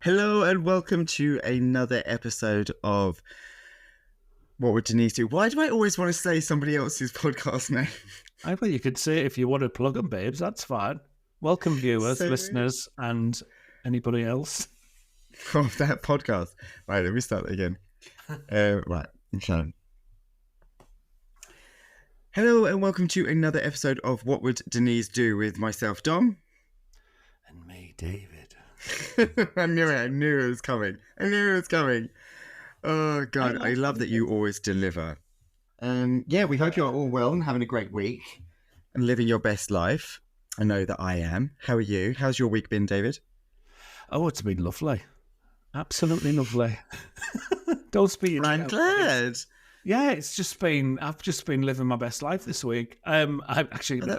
Hello and welcome to another episode of What Would Denise Do? Why do I always want to say somebody else's podcast name? I think you could say it if you want to plug them, babes. That's fine. Welcome, viewers, listeners, and anybody else. Of that podcast. Right, let me start that again. Right, okay. Hello and welcome to another episode of What Would Denise Do with myself, Dom. And me, David. I knew it was coming. Oh, God, I love that you always deliver. Yeah, we hope you're all well and having a great week and living your best life. I know that I am. How are you? How's your week been, David? Oh, it's been lovely. Absolutely lovely. Don't speak. I'm glad. Yeah, I've just been living my best life this week. That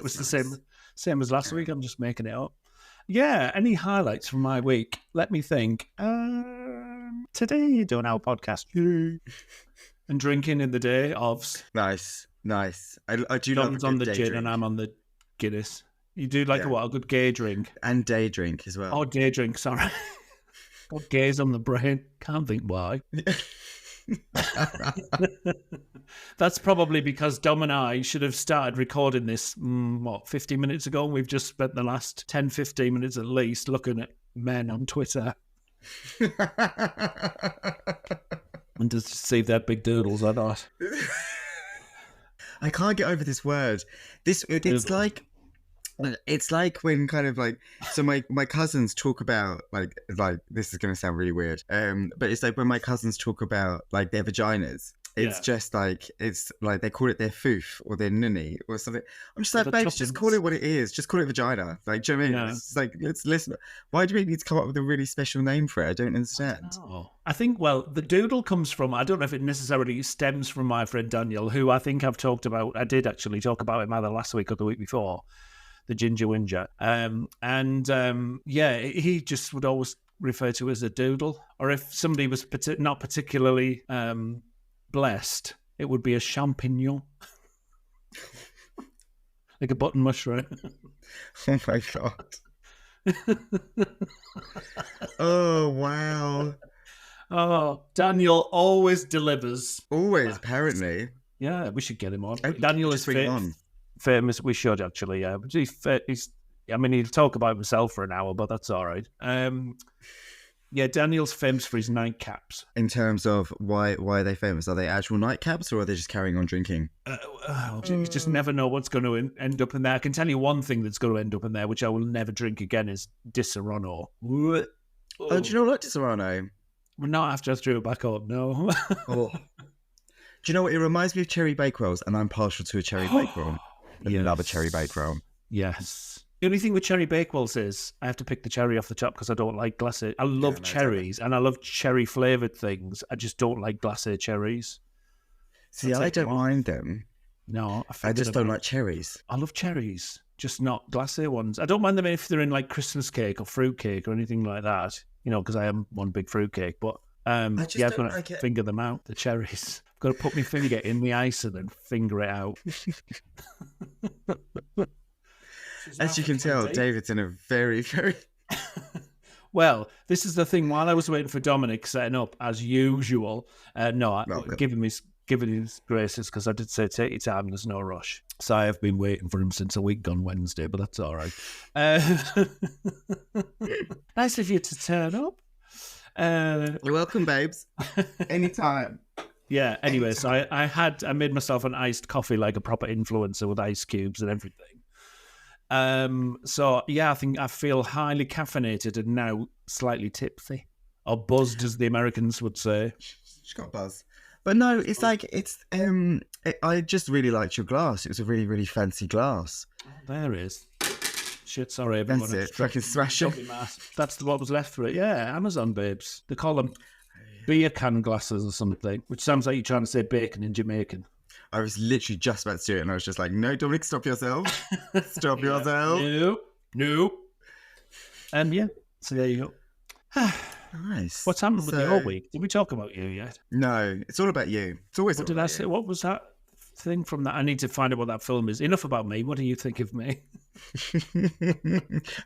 was nice. the same as last week. I'm just making it up. Yeah, any highlights from my week? Let me think. Today, doing our podcast and drinking in the day of. Nice. I do Dom's love on the day gin drink. and I'm on the Guinness. You do like a good gay drink? And day drink as well. Oh, day drink, sorry. Got gays on the brain. Can't think why. That's probably because Dom and I should have started recording this, 50 minutes ago, and we've just spent the last 10, 15 minutes at least looking at men on Twitter. And to see if they're big doodles or not. I can't get over this word. It's like when kind of like, so my cousins talk about like this is going to sound really weird, but it's like when my cousins talk about like their vaginas, it's just like, it's like they call it their foof or their nunny or something. I'm just like, babe, just call it what it is. Just call it vagina. Like, do you know what I mean? Yeah. It's like, let's listen. Why do we need to come up with a really special name for it? I don't understand. I think, the doodle comes from, I don't know if it necessarily stems from my friend Daniel, who I think I've talked about. I did actually talk about him either last week or the week before. The Ginger Whinger. He just would always refer to it as a doodle. Or if somebody was not particularly blessed, it would be a champignon. Like a button mushroom. Oh my God. Oh, wow. Oh, Daniel always delivers. Always, apparently. Yeah, we should get him on. Daniel is famous. We should actually, yeah. He'll talk about himself for an hour, but that's all right. Daniel's famous for his nightcaps. In terms of why are they famous? Are they actual nightcaps or are they just carrying on drinking? You just never know what's going to end up in there. I can tell you one thing that's going to end up in there, which I will never drink again, is Disaronno. Oh, do you not like Disaronno? Well, not after I threw it back up, no. Oh. Do you know what? It reminds me of cherry bake rolls, and I'm partial to a cherry bake roll. I love a cherry bake roll. Yes. The only thing with cherry bake rolls is I have to pick the cherry off the top because I don't like glacé. I love cherries and I love cherry flavoured things. I just don't like glacé cherries. See, I don't mind them. No. I just don't like cherries. I love cherries, just not glacé ones. I don't mind them if they're in like Christmas cake or fruit cake or anything like that, because I am one big fruit cake. But I've got to finger them out, the cherries. I've got to put my finger in the ice and then finger it out. As you can tell, David's in a very, very... Well, this is the thing. While I was waiting for Dominic setting up, as usual, giving his graces, because I did say take your time, there's no rush. So I have been waiting for him since a week on Wednesday, but that's all right. Nice of you to turn up. You're welcome, babes. Anytime. Yeah, anyway, so I made myself an iced coffee like a proper influencer with ice cubes and everything. I think I feel highly caffeinated and now slightly tipsy. Or buzzed, as the Americans would say. She's got buzz. But no, it's like, I just really liked your glass. It was a really, really fancy glass. Oh, there it is. Shit, sorry, everyone. That's it. Fucking smash it. That's what was left for it. Yeah, Amazon babes. They call them beer can glasses or something, which sounds like you're trying to say bacon in Jamaican. I was literally just about to do it, and I was just like, no, Dominic, stop yourself. Stop yourself. No. So there you go. Nice. What's happened with your week? Did we talk about you yet? No, it's all about you. It's always What did I say? What was that thing from that? I need to find out what that film is. Enough about me. What do you think of me?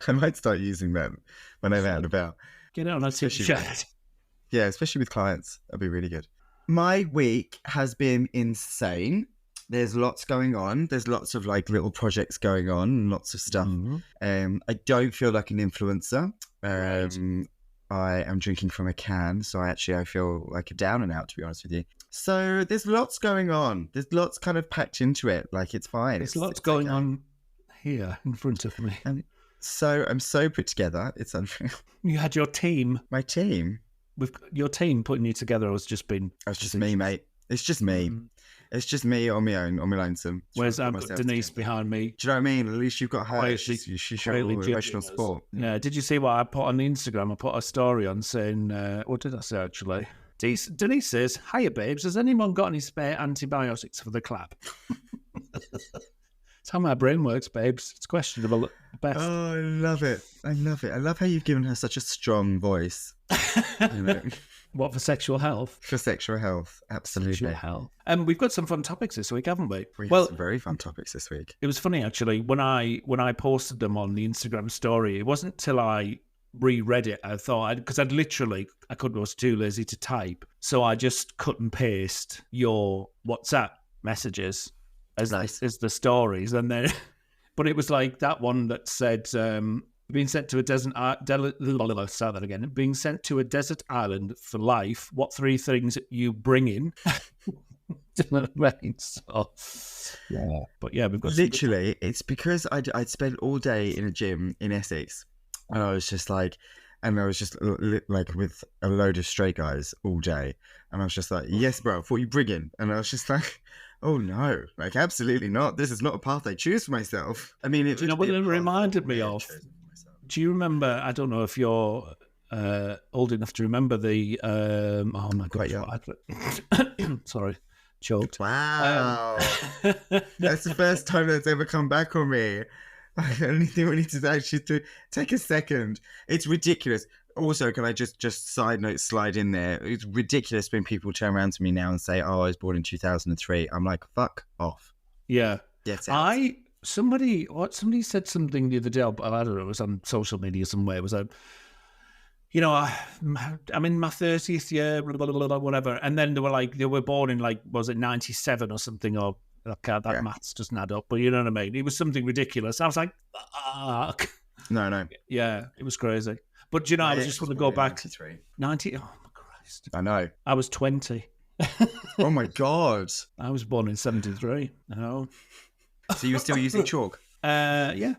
I might start using that when I'm out and about. Get it on a t-shirt. Yeah, especially with clients. That'd be really good. My week has been insane. There's lots going on. There's lots of like little projects going on and lots of stuff. I don't feel like an influencer. I am drinking from a can, so I feel like a down and out, to be honest with you. So there's lots going on. There's lots kind of packed into it. Like, it's fine. There's lots going on here in front of me. I'm so put together. It's unreal. You had your team. My team. With your team putting you together, It's just me, mate. It's just me. It's just me on my own, on my lonesome. Whereas I've got Denise behind me. Do you know what I mean? At least you've got her. She showed emotional support. Yeah. Did you see what I put on the Instagram? I put a story on saying, what did I say actually? Denise says, "Hiya, babes. Has anyone got any spare antibiotics for the clap?" It's how my brain works, babes. It's questionable at best. Oh, I love it. I love how you've given her such a strong voice. You know? What, for sexual health? For sexual health, absolutely. Sexual health. We've got some fun topics this week, haven't we? We've got some very fun topics this week. It was funny, actually, when I posted them on the Instagram story, it wasn't till I reread it, I thought, because I was too lazy to type, so I just cut and paste your WhatsApp messages as the stories, and then, but it was like that one that said, being sent to a being sent to a desert island for life. What 3 things you bring in? So, yeah, but yeah, we've got literally. It's because I'd spent all day in a gym in Essex, and I was just like with a load of straight guys all day, and I was just like, "Yes, bro, what you bring in?" And I was just like, "Oh no, like absolutely not. This is not a path I choose for myself." I mean, what it reminded me of? Do you remember? I don't know if you're old enough to remember the. Oh my god! Sorry, choked. Wow, that's the first time that's ever come back on me. I only think we need to actually take a second. It's ridiculous. Also, can I just side note slide in there? It's ridiculous when people turn around to me now and say, "Oh, I was born in 2003." I'm like, "Fuck off." Yeah. Yes. Somebody said something the other day, but I don't know, it was on social media somewhere. It was I'm in my 30th year, whatever. And then they were born in was it 97 or something, or that maths doesn't add up, but you know what I mean? It was something ridiculous. I was like, fuck. No. Yeah, it was crazy. But I just want to go back. 90. Oh my Christ. I know. I was 20. Oh my God. I was born in 73. Oh. So you were still using chalk? Yeah,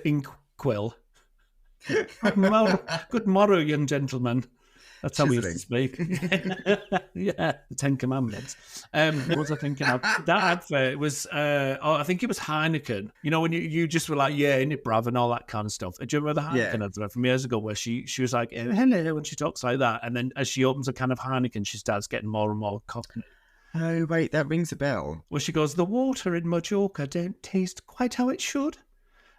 ink quill. Good morrow, young gentleman. That's how we used to speak. Yeah, the 10 Commandments. What was I thinking of? That advert was, I think it was Heineken. You know, when you just were like, yeah, innit, bruv, and all that kind of stuff. Do you remember the Heineken advert from years ago where she was like, hello, when she talks like that, and then as she opens a can of Heineken, she starts getting more and more cockney. Oh, wait, that rings a bell. Well, she goes, the water in Majorca don't taste quite how it should.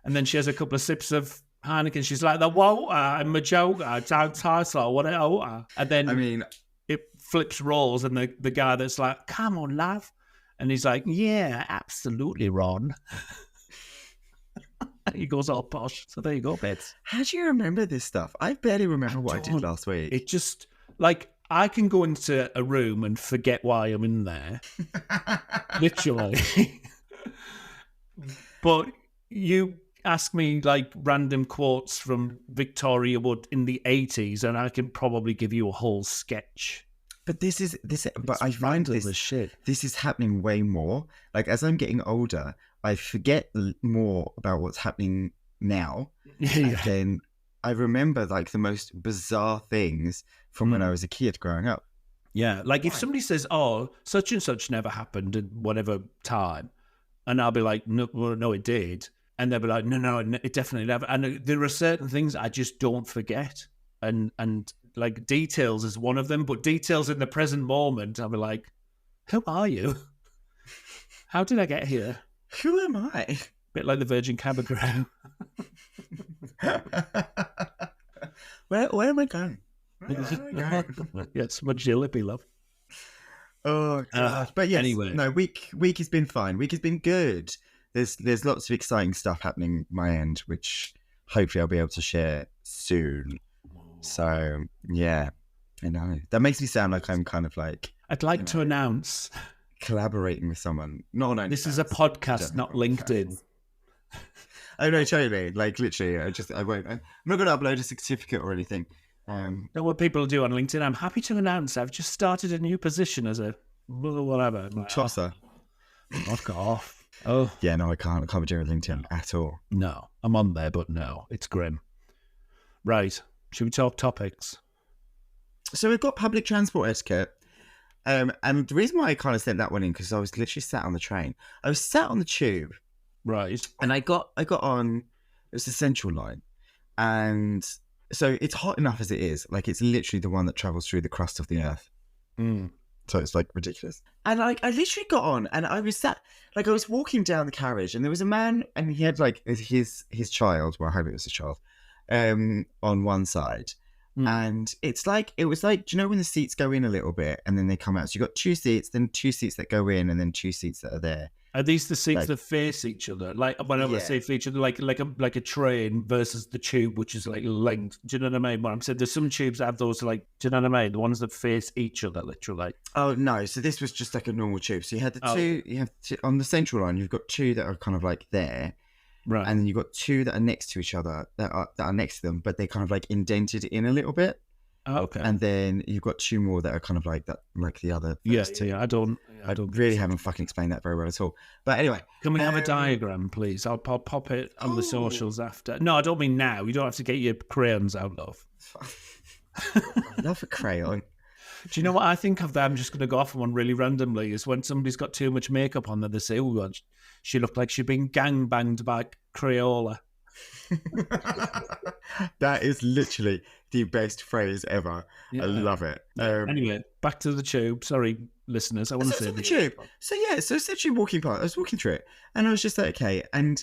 And then she has a couple of sips of Heineken. She's like, the water in Majorca don't taste like what it ought. And then it flips roles, and the guy that's like, come on, love. And he's like, yeah, absolutely, Ron. He goes all posh. So there you go, Bets. How do you remember this stuff? I barely remember what I did last week. It just, I can go into a room and forget why I'm in there. Literally. But you ask me random quotes from Victoria Wood in the 80s, and I can probably give you a whole sketch. But I find this is happening way more. Like, as I'm getting older, I forget more about what's happening now. And then I remember the most bizarre things from when I was a kid growing up. Yeah, if somebody says, "Oh, such and such never happened in whatever time," and I'll be like, "No, it did," and they'll be like, "No, it definitely never." And there are certain things I just don't forget, and details is one of them. But details in the present moment, I'll be like, "Who are you? How did I get here? Who am I?" Bit like the Virgin Cabagro. Where am I going? Yes, much your lippy, love. Oh God. But yes, anyway. No, week has been fine. Week has been good. There's lots of exciting stuff happening my end, which hopefully I'll be able to share soon. So yeah, I know that makes me sound like I'm kind of like I'd like to announce collaborating with someone. Not on this is a podcast, not LinkedIn. Oh no, totally. Like literally, I won't. I'm not going to upload a certificate or anything. Know what people do on LinkedIn. I'm happy to announce I've just started a new position as a whatever. Like, tosser. Fuck off. Oh yeah, no, I can't be doing LinkedIn at all. No, I'm on there, but no, it's grim. Right, should we talk topics? So we've got public transport etiquette. And the reason why I kind of sent that one in because I was literally sat on the train. I was sat on the tube, right, and I got on. It was the Central line, and so it's hot enough as it is. Like it's literally the one that travels through the crust of the earth. So it's like ridiculous. And like I literally got on, and I was sat, like I was walking down the carriage, and there was a man, and he had like his child. Well, I hope it was a child, on one side. And it was like, do you know when the seats go in a little bit and then they come out? So you got two seats, then two seats that go in, and then two seats that are there. Are these the seats that face each other? Like whenever I say each other, like a train versus the tube, which is like length. Do you know what I mean? What I'm saying, there's some tubes that have those like, do you know what I mean? The ones that face each other, literally. Oh no! So this was just like a normal tube. So you had two. You have on the Central line. You've got two that are kind of like there. Right. And then you've got two that are next to each other that are next to them, but they kind of like indented in a little bit. Oh, okay. And then you've got two more that are kind of like that, like the other. Yeah. I don't really haven't fucking explained that very well at all. But anyway, can we have a diagram, please? I'll pop it on the socials after. No, I don't mean now. You don't have to get your crayons out, love. I love a crayon. Do you know what I think of that? I'm just going to go off on one really randomly. Is when somebody's got too much makeup on that they say, "Oh, she looked like she'd been gangbanged by Crayola." That is literally the best phrase ever. Yeah. I love it. Anyway, back to the tube. Sorry, listeners. I want to say the tube. So it's literally walking past. I was walking through it, and I was just like, okay, and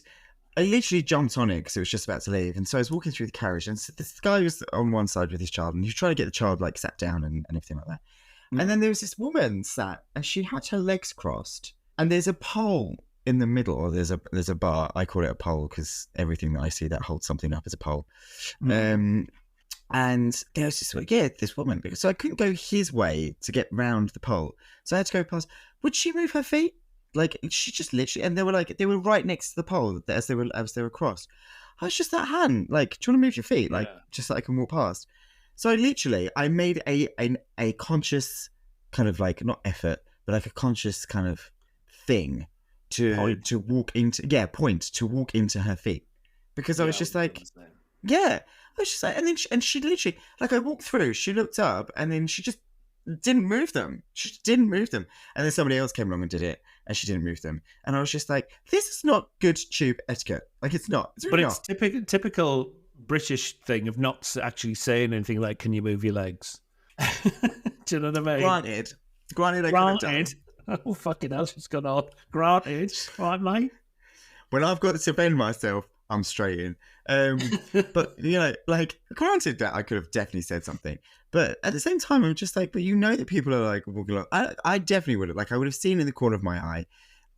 I literally jumped on it because it was just about to leave. And so I was walking through the carriage, and so this guy was on one side with his child, and he was trying to get the child like sat down and everything like that. And then there was this woman sat, and she had her legs crossed, and there's a pole in the middle, or there's a bar. I call it a pole because everything that I see that holds something up is a pole. And there was this woman, so I couldn't go his way to get round the pole, so I had to go past. Would she move her feet? Like she just literally, and they were right next to the pole as they were crossed. I was just that hand, like, do you want to move your feet, like just so I can walk past? So I made a conscious kind of like not effort, but like a conscious kind of thing to walk into her feet, because I was just like, I was just like, and she literally, like, I walked through, she looked up, and then she just didn't move them. She didn't move them. And then somebody else came along and did it, and she didn't move them. And I was just like, this is not good tube etiquette. Like, it's not. It's really not. But it's typical British thing of not actually saying anything like, can you move your legs? Do you know what I mean? Granted, I could have done. Oh, fucking hell, she's gone on. Granted. Right, mate? When I've got to defend myself, I'm straight in. But, you know, like, granted that I could have definitely said something. But at the same time, I'm just like, but you know that people are like walking along. I definitely would have. Like, I would have seen in the corner of my eye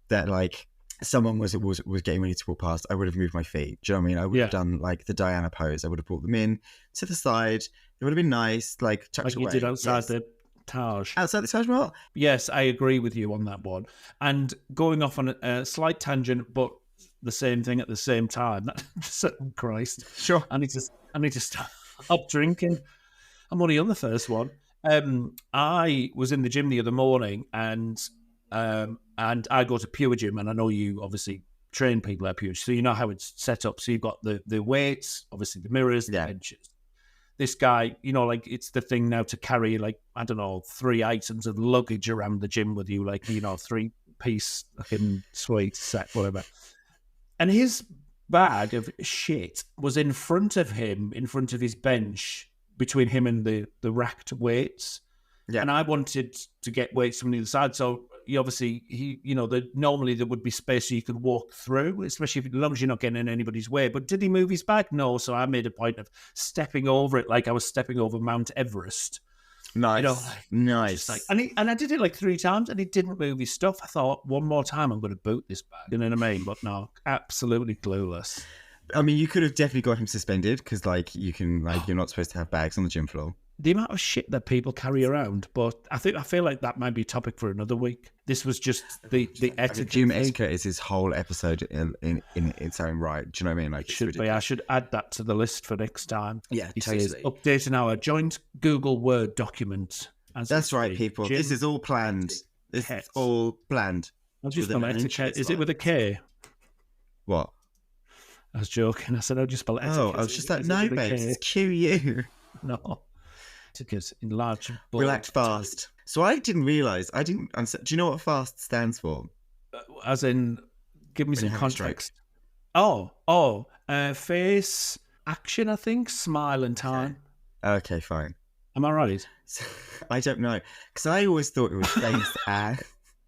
that, like, someone was getting ready to walk past. I would have moved my feet. Do you know what I mean? I would have done, like, the Diana pose. I would have brought them in to the side. It would have been nice, like, tucked away. Like you did outside the Taj. Outside the Taj Mahal. Yes, I agree with you on that one. And going off on a slight tangent, but the same thing at the same time. Christ. Sure. I need to stop drinking. I'm only on the first one. I was in the gym the other morning, and I go to Pure Gym, and I know you obviously train people at Pure, so you know how it's set up. So you've got the weights, obviously the mirrors, the benches. This guy, you know, like, it's the thing now to carry, like, I don't know, 3 items of luggage around the gym with you, like, you know, 3-piece fucking suite set, whatever. And his bag of shit was in front of him, in front of his bench, between him and the racked weights. Yeah. And I wanted to get weights from the other side. So normally there would be space so you could walk through, especially as long as you're not getting in anybody's way. But did he move his bag? No. So I made a point of stepping over it like I was stepping over Mount Everest. Nice. You know, nice. Like, and I did it like 3 times, and he didn't move his stuff. I thought, one more time, I'm going to boot this bag. You know what I mean? But no, absolutely clueless. I mean, you could have definitely got him suspended because, like, you can, like, you're not supposed to have bags on the gym floor. The amount of shit that people carry around, but I feel like that might be a topic for another week. This was just the etiquette. Gym etiquette is his whole episode in its own right. Do you know what I mean? Like, Should be. I should add that to the list for next time. Yeah, He totally. says, updating our joint Google Word document. That's right, people. Gym This is all planned. This is all planned. I was just With spell an etiquette. Is it with a K? What? I was joking. I said, I'll just spell etiquette. Oh, I was just like, no, babes, it's QU. No. Etiquette in large bold. Relax fast. So I didn't realise. Do you know what FAST stands for? As in, give me When some you have a context. Face, action, I think, smile and time. Okay, fine. Am I right? So, I don't know. Because I always thought it was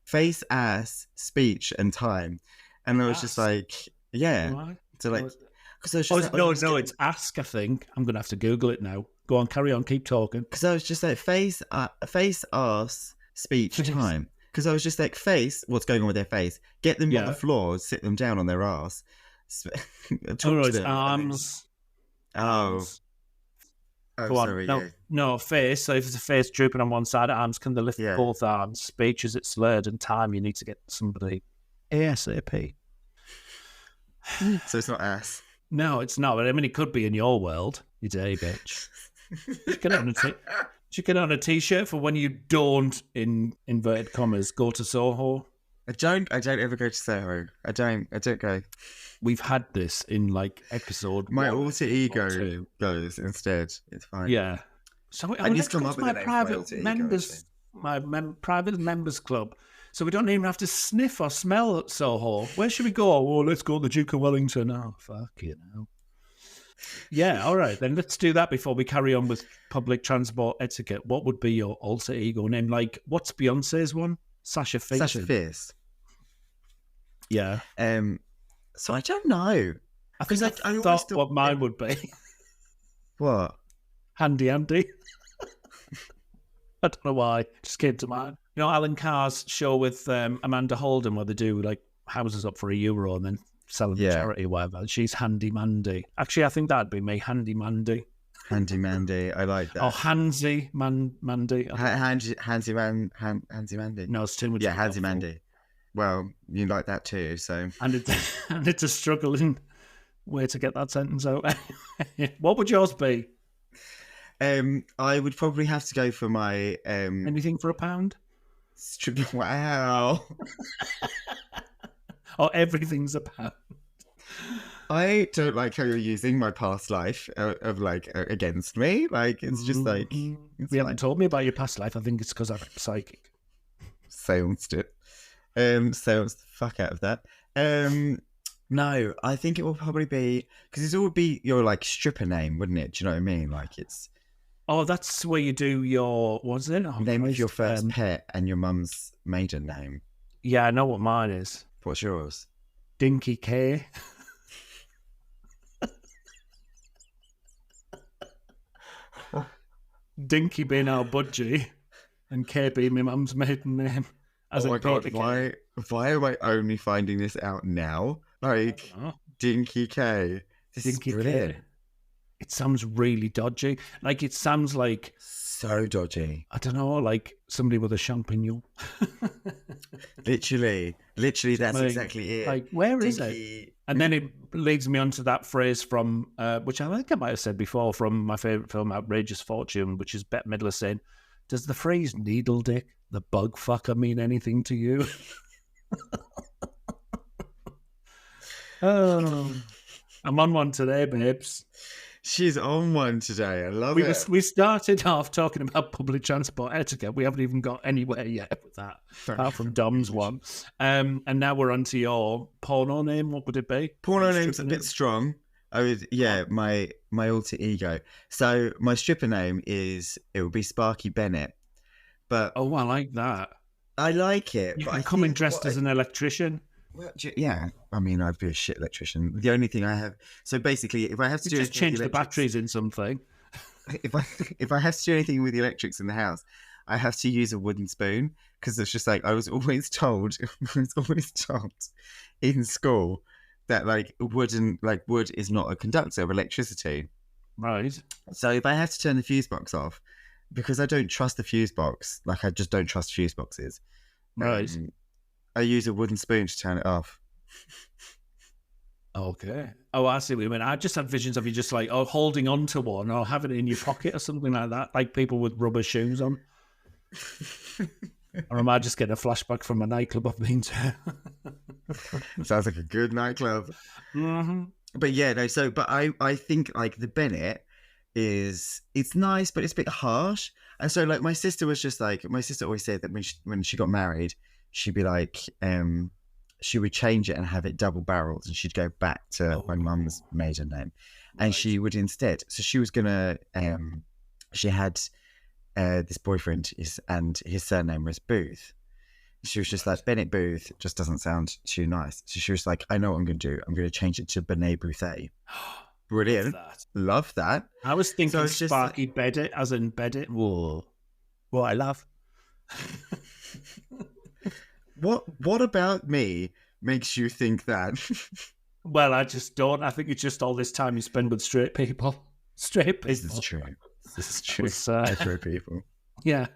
face, ass, speech, and time. And I was just like, yeah. Right. So like, because I was just no, it's ask, I think. I'm going to have to Google it now. Go on, carry on, keep talking. Because I was just like, face, ass, speech, time. Because I was just like, face, what's going on with their face? Get them on the floor, sit them down on their ass. It's arms. Oh, Go on. sorry. No, face. So if it's a face drooping on one side, arms can lift both arms. Speech is it's slurred, and time you need to get somebody ASAP. So it's not ass. No, it's not. I mean, it could be in your world. You day, bitch. Should get on a t-shirt for when you don't, in inverted commas, go to Soho. I don't ever go to Soho. I don't go. We've had this in like episode. My alter ego goes instead. It's fine. Yeah. So I just come up with my the name private members, private members club. So we don't even have to sniff or smell at Soho. Where should we go? Oh, let's go to the Duke of Wellington. Oh, fuck you know. Yeah, all right. Then let's do that before we carry on with public transport etiquette. What would be your alter ego name? Like, what's Beyonce's one? Sasha Fierce. Sasha Fierce. Yeah. So I don't know. I think I thought what mine would be. What? Handy Andy. I don't know why. It just came to mind. You know, Alan Carr's show with Amanda Holden where they do like houses up for €1 and then sell them to charity or whatever. She's Handy Mandy. Actually, I think that'd be me, Handy Mandy. Handy Mandy. I like that. Oh, Handsy Mandy. Handsy Mandy. No, it's too much. Yeah, Handsy Mandy. Well, you like that too, so. And it's a struggling way to get that sentence out. What would yours be? I would probably have to go for my anything for £1? Wow. Oh, everything's £1. I don't like how you're using my past life of like against me. Like it's just like you haven't told me about your past life. I think it's because I'm psychic. Silenced it. Silenced the fuck out of that. No, I think it will probably be because it would be your like stripper name, wouldn't it? Do you know what I mean? Like it's. Oh, that's where you do your what's it? Oh, name of your first pet and your mum's maiden name. Yeah, I know what mine is. What's yours? Dinky K. Dinky being our budgie, and K being my mum's maiden name. Oh my god! Why am I only finding this out now? Like Dinky K. This Dinky is brilliant. K. It sounds really dodgy. Like it sounds like so dodgy. I don't know, like somebody with a champignon. literally, that's like, exactly it. Like, where is it? And then it leads me on to that phrase from, which I think I might have said before, from my favourite film, Outrageous Fortune, which is Bette Midler saying, "Does the phrase needle dick, the bug fucker, mean anything to you?" Oh, I'm on one today, babes. She's on one today. I love it. We started off talking about public transport etiquette. We haven't even got anywhere yet with that, apart from Dom's one. And now we're on to your porno name. What would it be? Porno name's a bit strong. My alter ego. So my stripper name it would be Sparky Bennét. But oh, I like that. I like it. You can come in dressed as an electrician. Well, yeah, I mean, I'd be a shit electrician. The only thing I have, so basically, if I have to just change the batteries in something. If I have to do anything with the electrics in the house, I have to use a wooden spoon because it's just like I was always told in school that like wood is not a conductor of electricity. Right. So if I have to turn the fuse box off, because I don't trust the fuse box, like I just don't trust fuse boxes. Right. I use a wooden spoon to turn it off. Okay. Oh, I see what you mean. I just had visions of you just like holding on to one or having it in your pocket or something like that, like people with rubber shoes on. Or am I just getting a flashback from a nightclub I've been to? Sounds like a good nightclub. Mm-hmm. But yeah, no. So, but I think like the Bennett it's nice, but it's a bit harsh. And so like my sister always said that when she got married, she'd be like, she would change it and have it double barreled, and she'd go back to my mum's maiden name, and she would instead. So she was gonna, she had this boyfriend, and his surname was Booth. She was just like, Bennett Booth just doesn't sound too nice. So she was like, I know what I'm going to do. I'm going to change it to Bennett Boothé. Brilliant. Love that. I was thinking Sparky Bennét, as in Bennett. Whoa. What I love. What about me makes you think that? Well, I just don't. I think it's just all this time you spend with straight people. Straight people. This is true. Straight people. Yeah.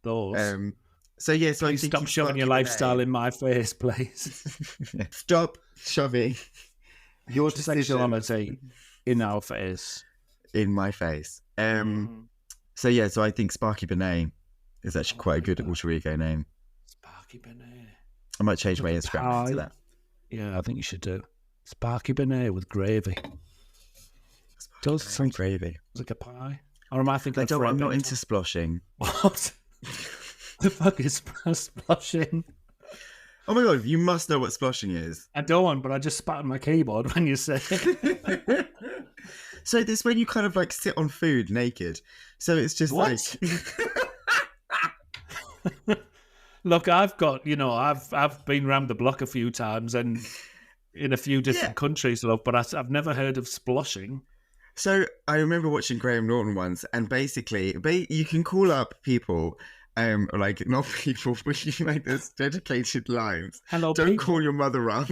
Those. So yeah, so please stop shoving your lifestyle in my face, please. Stop shoving your sexuality in our face. In my face. So yeah, so I think Sparky Bennét is actually quite a good alter ego name. Sparky Bennét. I might change my Instagram to that. Yeah, I think you should do. Sparky Bennét with gravy. Does some gravy. It's like a pie. Or am I thinking I'm not into sploshing. What? The fuck is sploshing? Oh my god, you must know what sploshing is. I don't, but I just spat on my keyboard when you said it. So this when you kind of like sit on food naked. So it's just what? Like Look, I've got, I've been around the block a few times and in a few different countries, look, but I've never heard of sploshing. So I remember watching Graham Norton once, and basically, you can call up people, like not people, but you like there's dedicated lines. Hello, don't people. Call your mother up.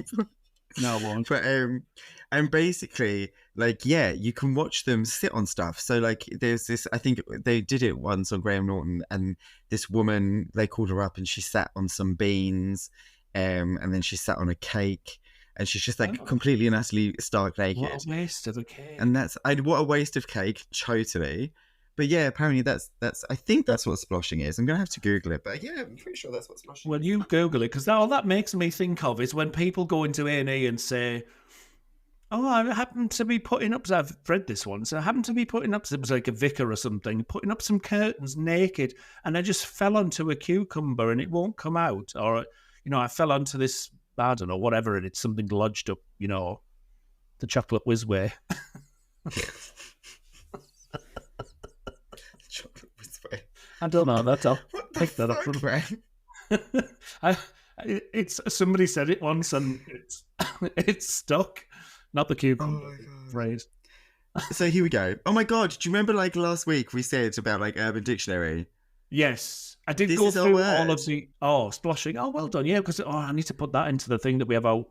No, I won't. But and basically, like you can watch them sit on stuff. So like, there's this. I think they did it once on Graham Norton, and this woman, they called her up, and she sat on some beans, and then she sat on a cake. And she's just like completely and utterly stark naked. What a waste of a cake. And what a waste of cake, totally. But yeah, apparently I think that's what sploshing is. I'm going to have to Google it. But yeah, I'm pretty sure that's what sploshing is. Well, you Google it, because all that makes me think of is when people go into A&E and say, I happened to be putting up, I've read this once, I happened to be putting up, it was like a vicar or something, putting up some curtains naked, and I just fell onto a cucumber and it won't come out. Or, I fell onto this, I don't know, whatever it is, something lodged up, the chocolate whiz way. Chocolate whiz way. I don't know, that's all. Pick that up from it's somebody said it once and it's stuck. Not the cucumber phrase. So here we go. Oh my god, do you remember like last week we said about like Urban Dictionary? Yes. I did go through all of the sploshing. Oh, well done, yeah. Because I need to put that into the thing that we have our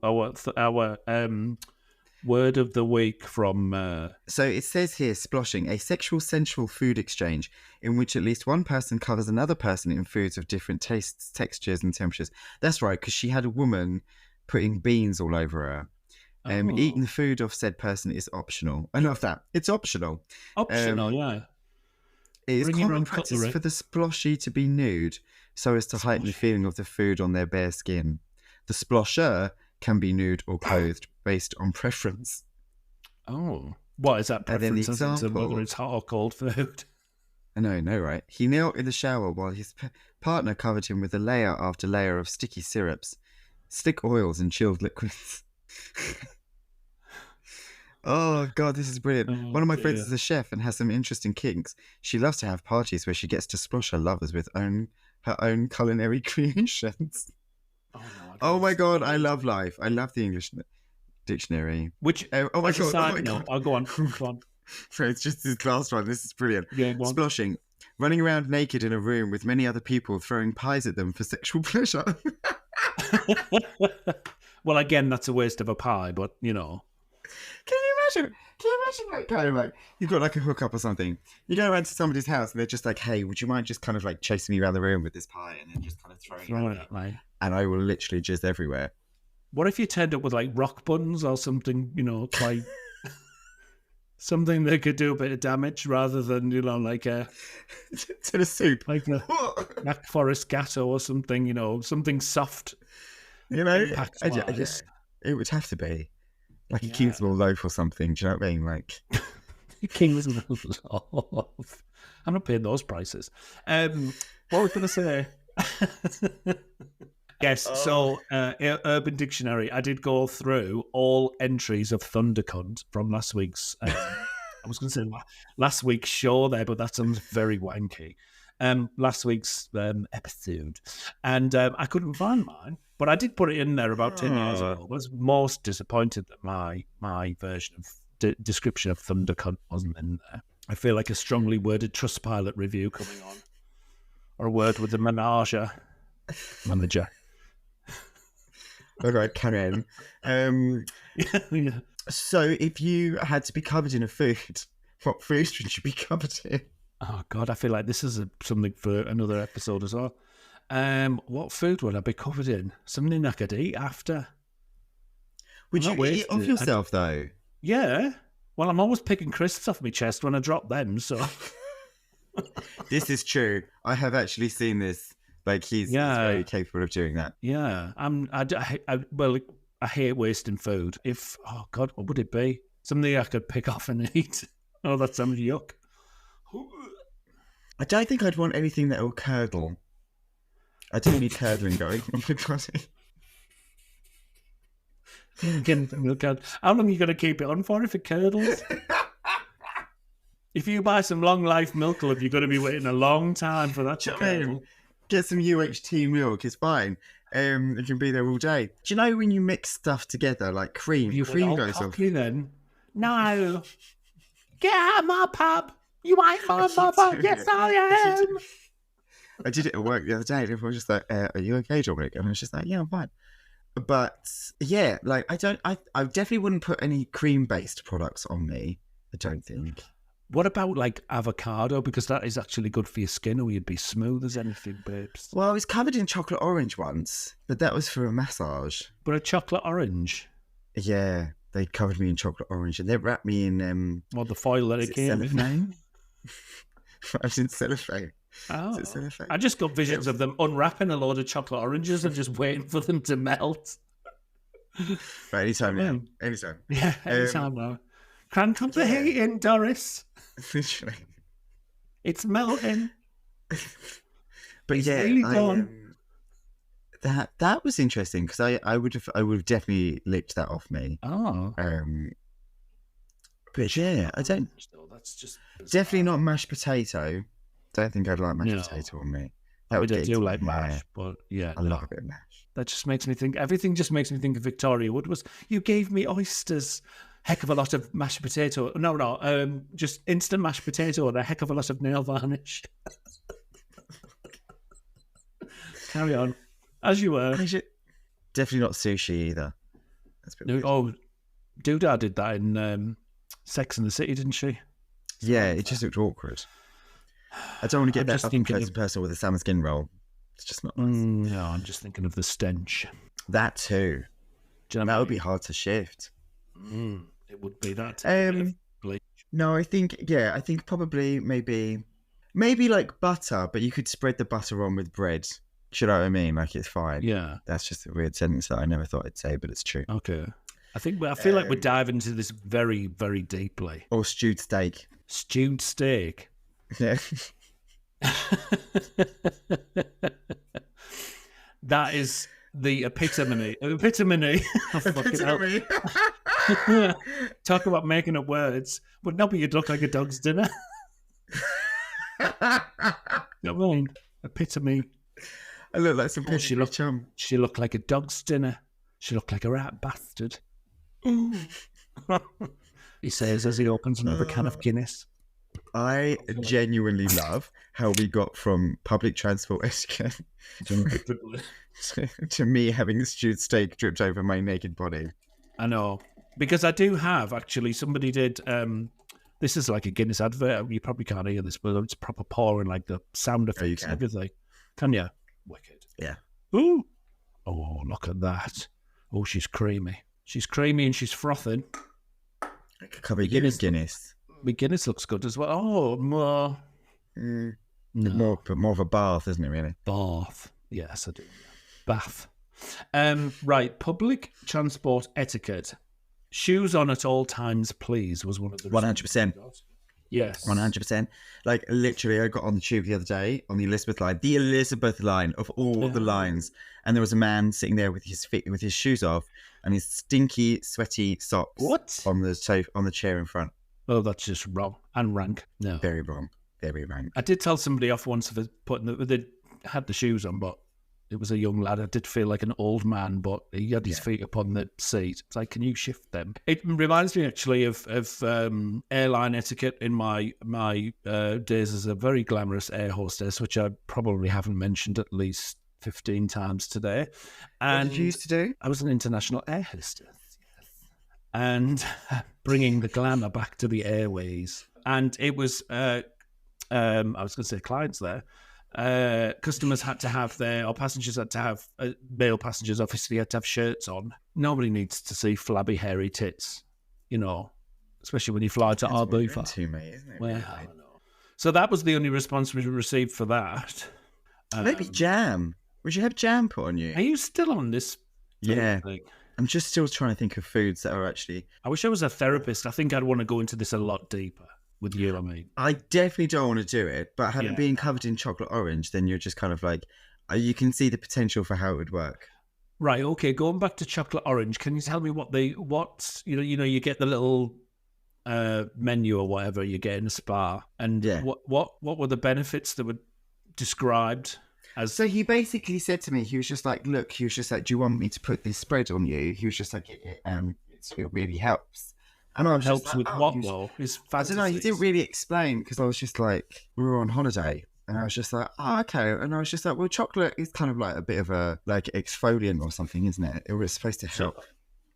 word of the week from. So it says here, sploshing, a sexual sensual food exchange in which at least one person covers another person in foods of different tastes, textures, and temperatures. That's right, because she had a woman putting beans all over her. Eating the food of said person is optional. I love that. It's optional. Optional, yeah. It is common practice for the sploshy to be nude so as to heighten the feeling of the food on their bare skin. The splosher can be nude or clothed based on preference. Oh. What is that preference? And then the example, whether it's hot or cold food? I know, right? He knelt in the shower while his partner covered him with a layer after layer of sticky syrups, stick oils, and chilled liquids. Oh god, this is brilliant. One of my friends is a chef and has some interesting kinks. She loves to have parties where she gets to splosh her lovers with her own culinary creations. Oh my god, I love life. I love the English dictionary. Which oh my god, no, I'll go on. So it's just this last one. This is brilliant. Yeah, sploshing. Running around naked in a room with many other people throwing pies at them for sexual pleasure. Well, again, that's a waste of a pie, but, you know. Can you imagine? Like, kind of like, you've got like a hookup or something. You go around to somebody's house and they're just like, hey, would you mind just kind of like chasing me around the room with this pie and then just kind of throwing it at me? And I will literally jizz everywhere. What if you turned up with like rock buns or something, you know, quite something that could do a bit of damage rather than, you know, like a to the soup, like a Black Forest Gatto or something, you know, something soft. You know, it would have to be like a Kingsmill loaf or something. Do you know what I mean? Like Kingsmill loaf. I'm not paying those prices. What was I going to say? Yes, so Urban Dictionary, I did go through all entries of Thundercunt from last week's, I was going to say last week's show there, but that sounds very wanky. Last week's episode. And I couldn't find mine, but I did put it in there about 10 years ago. I was most disappointed that my version of description of Thundercunt wasn't in there. I feel like a strongly worded Trustpilot review coming on. Or a word with the manager. All right, carry on. So if you had to be covered in a food, what food would you be covered in? Oh, God, I feel like this is something for another episode as well. What food would I be covered in? Something I could eat after. Would you eat it off yourself, though? Yeah. Well, I'm always picking crisps off my chest when I drop them, so... This is true. I have actually seen this. Like, he's very capable of doing that. Yeah. I hate wasting food. Oh, God, what would it be? Something I could pick off and eat. Oh, that sounds yuck. I don't think I'd want anything that will curdle. I don't need curdling going on my body. How long are you going to keep it on for if it curdles? If you buy some long life milk club, you're going to be waiting a long time for that to curdle. Get some UHT milk, it's fine. It can be there all day. Do you know when you mix stuff together, like cream goes off? Then? No. Get out of my pub. You ain't my mother. Yes, I am. I did it at work the other day. Everyone was just like, are you okay, Dominic? And I was just like, yeah, I'm fine. But yeah, like I definitely wouldn't put any cream-based products on me. I don't think. What about like avocado? Because that is actually good for your skin, or you'd be smooth as anything, babes. Well, I was covered in chocolate orange once, but that was for a massage. But a chocolate orange? Yeah, they covered me in chocolate orange, and they wrapped me in the foil that it came in. I was in cellophane. Oh, I just got visions of them unwrapping a load of chocolate oranges and just waiting for them to melt. Right, anytime now. Anytime. Yeah, anytime now. Crank up the heat in, Doris. Literally. It's melting. But it's yeah, really that was interesting because I would have definitely licked that off me. Oh. But yeah, I don't. That's just bizarre. Definitely not mashed potato. Don't think I'd like mashed potato on me. That would do like mash, but yeah, I love a bit of mash. That just makes me think. Everything just makes me think of Victoria Wood. You gave me oysters. Heck of a lot of mashed potato. No, just instant mashed potato and a heck of a lot of nail varnish. Carry on. As you were. Definitely not sushi either. Doodah did that in Sex and the City, didn't she? Yeah, it just looked awkward. I don't want to get that up and close and personal with a salmon skin roll. It's just not nice. No, I'm just thinking of the stench. That too. Do you know that would be hard to shift. It would be that. No, I think probably maybe like butter, but you could spread the butter on with bread. Do you know what I mean? Like, it's fine. Yeah. That's just a weird sentence that I never thought I'd say, but it's true. Okay. I feel like we're diving into this very, very deeply. Or stewed steak. Stewed steak. Yeah. That is the epitome. Epitome. Talk about making up words. But no, but you'd look like a dog's dinner. You know what I mean? Epitome. I look like some chum. She looked like a dog's dinner. She looked like a rat bastard. He says as he opens another can of Guinness. I genuinely love how we got from public transport etiquette to me having stewed steak dripped over my naked body. I know. Because I do have, actually, somebody did, this is like a Guinness advert. You probably can't hear this, but it's proper pouring, like the sound effects and everything. Can you? Wicked. Yeah. Ooh. Oh, look at that. Oh, she's creamy. She's creamy and she's frothing. I could cover Guinness. My Guinness looks good as well. Oh, more. No. More of a bath, isn't it, really? Bath. Yes, I do. Bath. Right. Public transport etiquette. Shoes on at all times, please, was one of the 100%. Yes. 100%. Like, literally, I got on the tube the other day on the Elizabeth line of all the lines. And there was a man sitting there with his shoes off and his stinky, sweaty socks on the chair in front. Oh, that's just wrong and rank. No. Very wrong. Very rank. I did tell somebody off once for they had the shoes on, but it was a young lad. I did feel like an old man, but he had his feet up on the seat. It's like, can you shift them? It reminds me actually of airline etiquette in my days as a very glamorous air hostess, which I probably haven't mentioned at least 15 times today. And what did you used to do? I was an international air hostess. And bringing the glamour back to the airways. And it was, I was going to say clients there. Customers had to have or passengers had to have, male passengers obviously had to have shirts on. Nobody needs to see flabby, hairy tits, especially when you fly to Ibiza. Too, mate, isn't it? Well, I don't know. So that was the only response we received for that. Maybe jam. Would you have jam put on you? Are you still on this? Yeah. I'm just still trying to think of foods that are actually... I wish I was a therapist. I think I'd want to go into this a lot deeper with you, I mean. I definitely don't want to do it, but having being covered in chocolate orange, then you're just kind of like... You can see the potential for how it would work. Right, okay, going back to chocolate orange, can you tell me what you get the little menu or whatever you get in a spa, and what were the benefits that were described? So he basically said to me, he was just like, look, he was just like, do you want me to put this spread on you? He was just like, it really helps. And I was helps just with like, what though? I don't know, he didn't really explain because I was just like, we were on holiday and I was just like, oh, okay. And I was just like, well, chocolate is kind of like a bit of a like exfoliant or something, isn't it? It was supposed to help.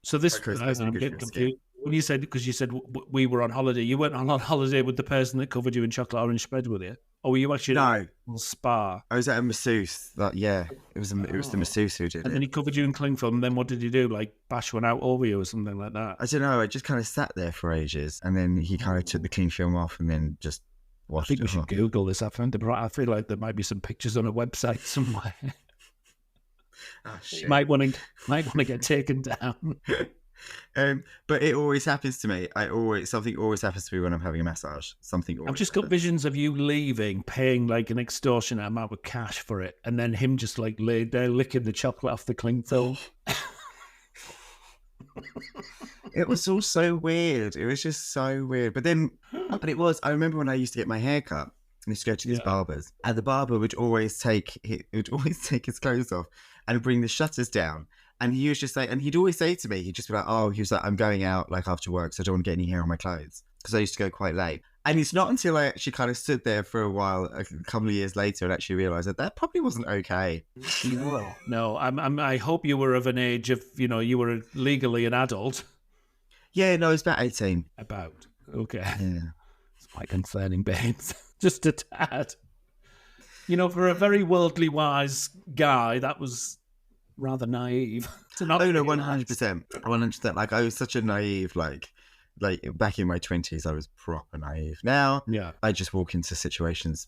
So this, I'm getting confused. When you said, because you said we were on holiday, you weren't on holiday with the person that covered you in chocolate orange spread, were you? Or were you actually at a spa? I was at a masseuse. It was the masseuse who did it. And then he covered you in cling film, and then what did he do? Like bash one out over you or something like that? I don't know. I just kind of sat there for ages, and then he kind of took the cling film off and then just washed it. I think we should Google this. I feel like there might be some pictures on a website somewhere. Oh, shit. Might want to get taken down. But it always happens to me. Something always happens to me when I'm having a massage. I've just got visions of you leaving, paying like an extortionate amount of cash for it, and then him just like laid there licking the chocolate off the cling film. It was all so weird. It was just so weird. But I remember when I used to get my hair cut. I used to go to these barbers, and the barber would always take his clothes off and bring the shutters down. And he was just like, and he'd always say to me, he'd just be like, he was like, I'm going out like after work, so I don't want to get any hair on my clothes, because I used to go quite late. And it's not until I actually kind of stood there for a while, a couple of years later, and actually realised that probably wasn't okay. No, I hope you were of an age of, you were legally an adult. Yeah, no, it was about 18. About, okay. Yeah. It's quite concerning, babes. Just a tad. For a very worldly wise guy, that was rather naive. No, 100%. 100%. Like, I was such a naive, like back in my 20s, I was proper naive. Now, I just walk into situations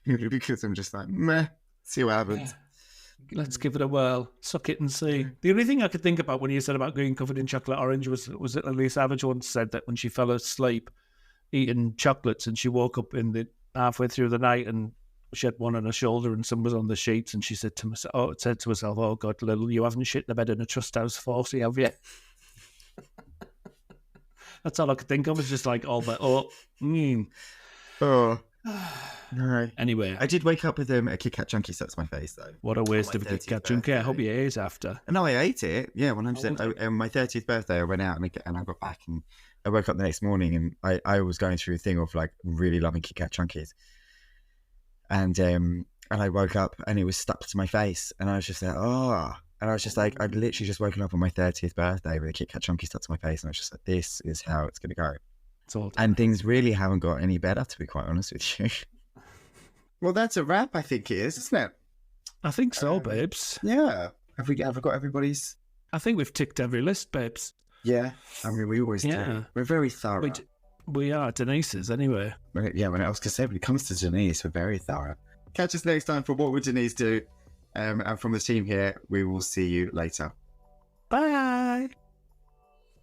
because I'm just like, meh, see what happens. Let's give it a whirl. Suck it and see. The only thing I could think about when you said about getting covered in chocolate orange was it Elise Savage once said that when she fell asleep eating chocolates and she woke up halfway through the night and she had one on her shoulder and some was on the sheets, and she said to herself, oh God, Lil, you haven't shit the bed in a trust house 40, have you? That's all I could think of, was just like all that. No. Anyway, I did wake up with a Kit Kat chunky stuck to my face though. What a waste of a Kit Kat chunky. I hope you ate after. No, I ate it. Yeah, 100%. On my 30th birthday, I went out and I got back and I woke up the next morning and I was going through a thing of like really loving Kit Kat Chunkies. And I woke up and it was stuck to my face. And I was just like, oh. And I was just like, I'd literally just woken up on my 30th birthday with a Kit Kat Chunky stuck to my face. And I was just like, this is how it's going to go. It's all and things really haven't got any better, to be quite honest with you. Well, that's a wrap, I think it is, isn't it? I think so, babes. Yeah. Have we got everybody's? I think we've ticked every list, babes. Yeah. I mean, we always do. We're very thorough. We are. Denise's, anyway. Yeah, when I was going to say, when it comes to Denise, we're very thorough. Catch us next time for What Would Denise Do? And from the team here, we will see you later. Bye.